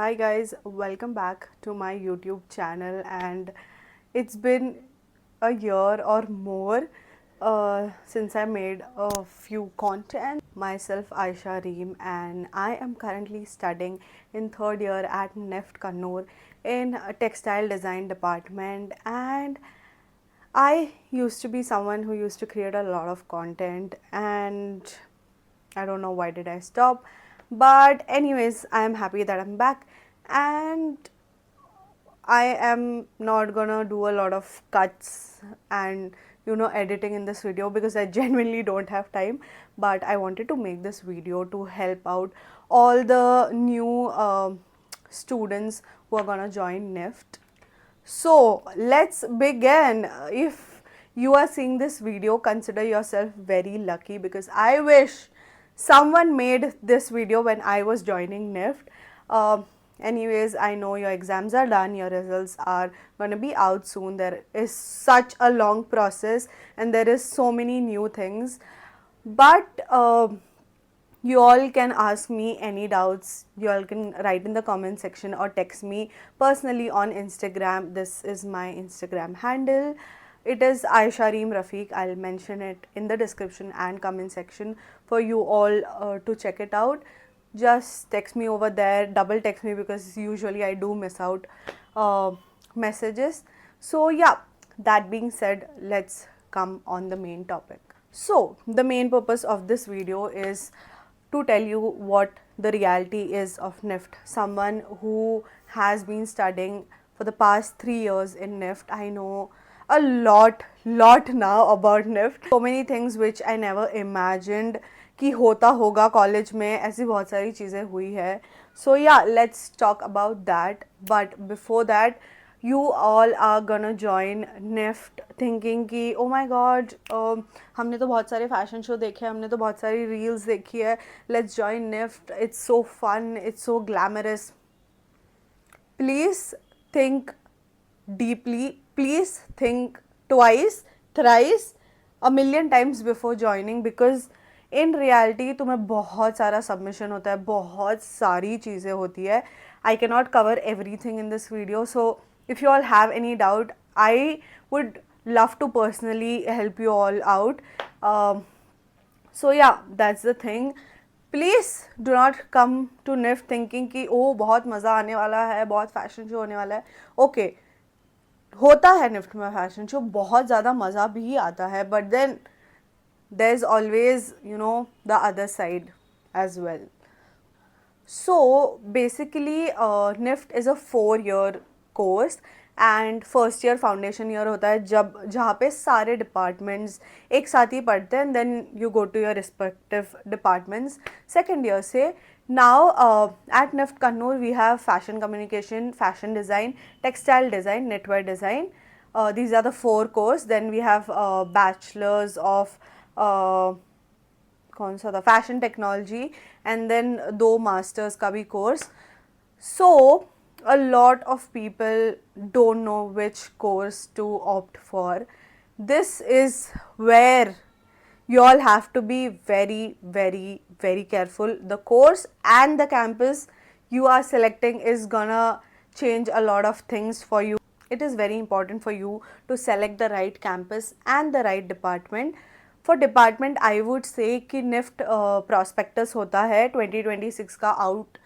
Hi guys, welcome back to my YouTube channel, and it's been a year or more since I made a few content. Myself Aisha Reem, and I am currently studying in third year at NEFT Kannur in a textile design department. And I used to be someone who used to create a lot of content, and I don't know why did I stop. But anyways, I am happy that I'm back, and I am not gonna do a lot of cuts and editing in this video because I genuinely don't have time. But I wanted to make this video to help out all the new students who are gonna join NIFT. So let's begin. If you are seeing this video, consider yourself very lucky because I wish someone made this video when I was joining NIFT. Anyways, I know your exams are done, your results are going to be out soon. There is such a long process and there is so many new things. But you all can ask me any doubts. You all can write in the comment section or text me personally on Instagram. This is my Instagram handle. It is Aisha Reem Rafiq. I'll mention it in the description and comment section for you all to check it out. Just text me over there, double text me because usually I do miss out messages. So yeah, that being said, let's come on the main topic. So the main purpose of this video is to tell you what the reality is of NIFT. Someone who has been studying for the past 3 years in NIFT, I know a lot now about NIFT. So many things which I never imagined कि होता होगा college में, ऐसी बहुत सारी चीज़ें हुई है. So yeah, let's talk about that. But before that, you all are gonna join NIFT thinking कि oh my god, हमने तो बहुत सारे फैशन शो देखे हैं, हमने तो बहुत सारी रील्स देखी है, let's join NIFT, it's so fun, it's so glamorous. Please think deeply, please think twice, thrice, a million times before joining, because in reality तुम्हें बहुत सारा सबमिशन होता है, बहुत सारी चीज़ें होती है. I can not cover every thing in this video. So if you all have any doubt, I would love to personally help you all out. So yeah, that's the thing. Please do not come to NIFT thinking कि ओ बहुत मज़ा आने वाला है, बहुत fashion show होने वाला है. ओके, होता है NIFT में फैशन शो, बहुत ज़्यादा मज़ा भी आता है, but then there's always the other side as well. So basically NIFT is a 4-year course and first year foundation year होता है जब जहाँ पे सारे departments एक साथ ही पढ़ते हैं, and then you go to your respective departments. Second year से now at NIFT Kannur we have fashion communication, fashion design, textile design, knitwear design. These are the 4 courses. Then we have bachelors of कौन सा था, fashion technology, and then 2 masters का भी कोर्स. So a lot of people don't know which course to opt for. This is where you all have to be very careful. The course and the campus you are selecting is gonna change a lot of things for you. It is very important for you to select the right campus and the right department. For department I would say कि NIFT prospectus होता है 2026 का, out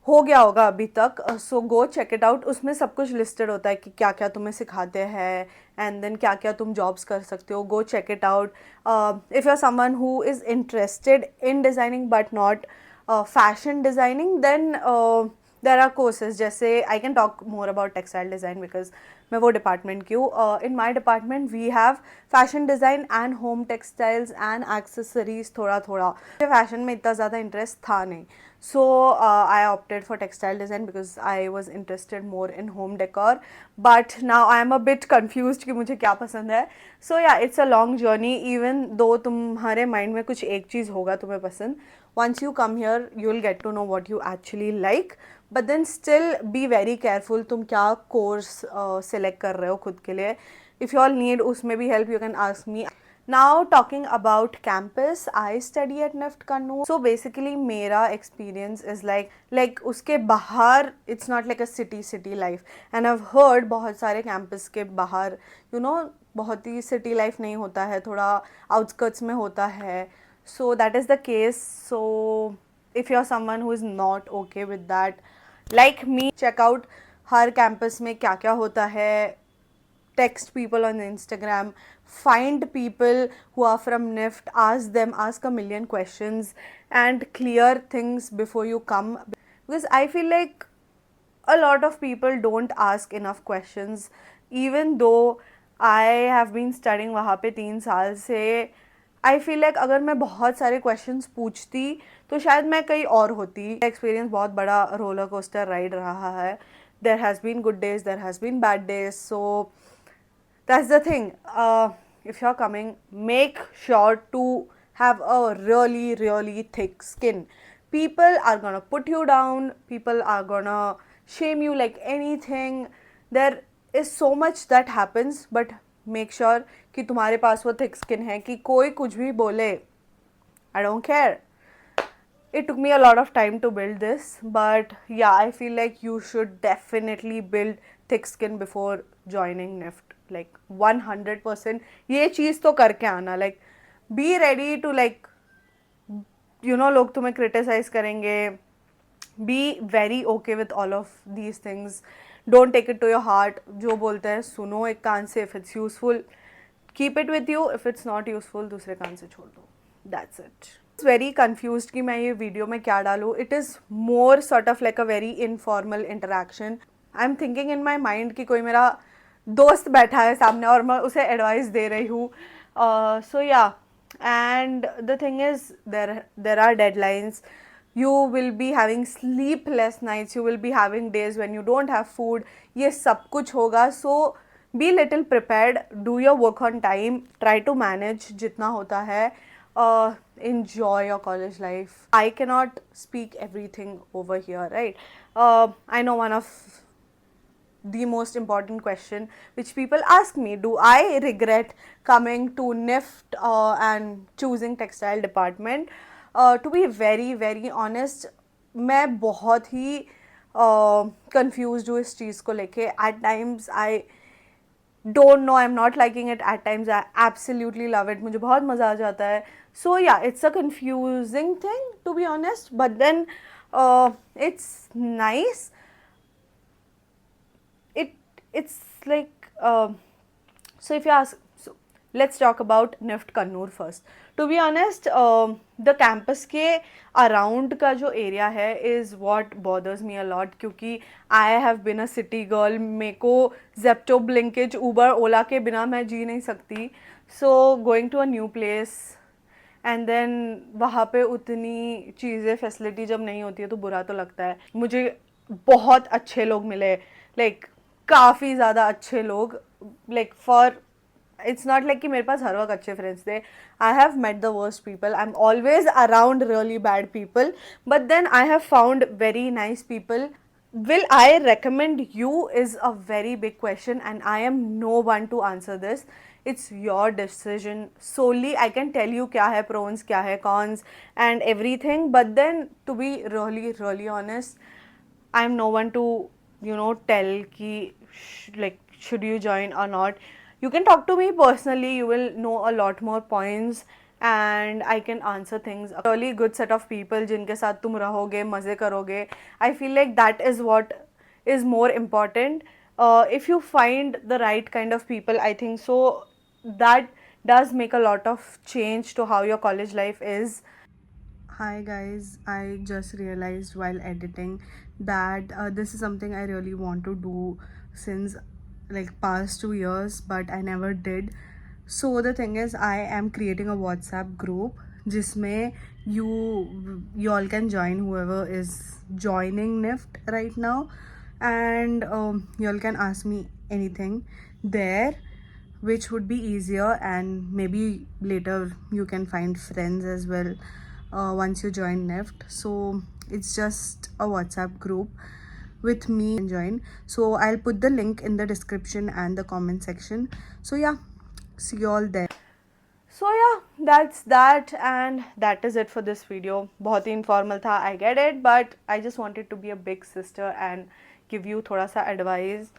हो गया होगा अभी तक. सो गो check it out. उसमें सब कुछ लिस्टेड होता है कि क्या क्या तुम्हें सिखाते हैं एंड देन क्या क्या तुम जॉब्स कर सकते हो. Go check it out. If you are someone who is interested in designing but not fashion designing, then there are courses. जैसे I can talk more about textile design because मैं वो department की हूँ. In my department we have fashion design and home textiles and accessories. थोड़ा fashion में इतना ज़्यादा interest था नहीं. So I opted for textile design because I was interested more in home decor. But now I am a bit confused कि मुझे क्या पसंद है. So yeah, it's a long journey. Even though तुम्हारे mind में कुछ एक चीज़ होगा तुम्हें पसंद, once you come here, you will get to know what you actually like. But then still be very careful तुम क्या course select कर रहे हो खुद के लिए. If you all need उसमें भी help, you can ask me. Now talking about campus, I study at NIFT Kannur. So basically मेरा experience is like उसके बाहर it's not like a city life. And I've heard बहुत सारे campus के बाहर you know बहुत ही city life नहीं होता है, थोड़ा outskirts में होता है. So that is the case. So if you're someone who is not okay with that, like me, check out her campus में क्या क्या होता है. Text people on Instagram, find people who are from NIFT, ask them, ask a million questions, and clear things before you come. Because I feel like a lot of people don't ask enough questions, even though I have been studying वहाँ पे 3 साल से. I feel like अगर मैं बहुत सारे questions पूछती तो शायद मैं कहीं और होती. एक्सपीरियंस बहुत बड़ा रोलर कोस्टर राइड रहा है. There has been good days, there has been bad days. So that's the thing. If you're coming, make sure to have a really thick skin. People are gonna put you down, people are gonna shame you like anything. There is so much that happens, but make sure कि तुम्हारे पास वो thick skin है कि कोई कुछ भी बोले, I don't care. It took me a lot of time to build this, but yeah, I feel like you should definitely build thick skin before joining NIFT. Like 100% ये चीज़ तो करके आना. Like be ready to like you know लोग तुम्हें criticize करेंगे. Be very okay with all of these things. Don't take it to your heart. जो बोलते हैं सुनो एक कान से. If it's useful, keep it with you. If it's not useful, दूसरे कान से छोड़ दो. That's it. वेरी कन्फ्यूज कि मैं ये वीडियो में क्या डालूँ. It is more sort of like a very informal interaction. I am thinking in my mind कि कोई मेरा दोस्त बैठा है सामने और मैं उसे एडवाइस दे रही हूँ. So yeah, and the thing is there are deadlines. You will be having sleepless nights, you will be having days when you don't have food. ये सब कुछ होगा. So be little prepared, do your work on time, try to manage जितना होता है. Enjoy your college life. I cannot speak everything over here, right? I know one of the most important question which people ask me, do I regret coming to NIFT and choosing textile department? To be very honest, मैं बहुत ही confused हूँ इस चीज़ को लेके. At times I don't know, I'm not liking it. At times I absolutely love it. मुझे बहुत मज़ा आ जाता है. So yeah, it's a confusing thing to be honest, but then it's nice. It's like so if you ask, so let's talk about NIFT Kannur first. To be honest, the campus के around का जो area है is what bothers me a lot, क्योंकि I have been a city girl. मेरे को Zepto, Blinkit, Uber, Ola के बिना मैं जी नहीं सकती. So going to a new place and then वहाँ पे उतनी चीज़ें फैसिलिटी जब नहीं होती है तो बुरा तो लगता है. मुझे बहुत अच्छे लोग मिले, लाइक काफ़ी ज़्यादा अच्छे लोग. Like for it's not like कि मेरे पास हर वक्त अच्छे फ्रेंड्स थे. I have met the worst people. I'm always around really bad people, but then I have found very nice people. Will I recommend you is a very big question, and I am no one to answer this. It's your decision solely. I can tell you क्या है pros, क्या है cons and everything, but then to be really honest, I'm no one to tell कि like should you join or not. You can talk to me personally, you will know a lot more points and I can answer things. A really good set of people जिनके साथ तुम रहोगे, मज़े करोगे. I feel like that is what is more important. If you find the right kind of people, I think so that does make a lot of change to how your college life is. Hi guys, I just realized while editing that this is something I really want to do since like past 2 years, but I never did. So the thing is, I am creating a WhatsApp group जिसमें you all can join, whoever is joining NIFT right now, and you all can ask me anything there, which would be easier, and maybe later you can find friends as well once you join NIFT. So it's just a WhatsApp group with me and join. So I'll put the link in the description and the comment section. So yeah, see you all there. So yeah, that's that, and that is it for this video. बहुत ही informal था, I get it, but I just wanted to be a big sister and give you थोड़ा सा advice.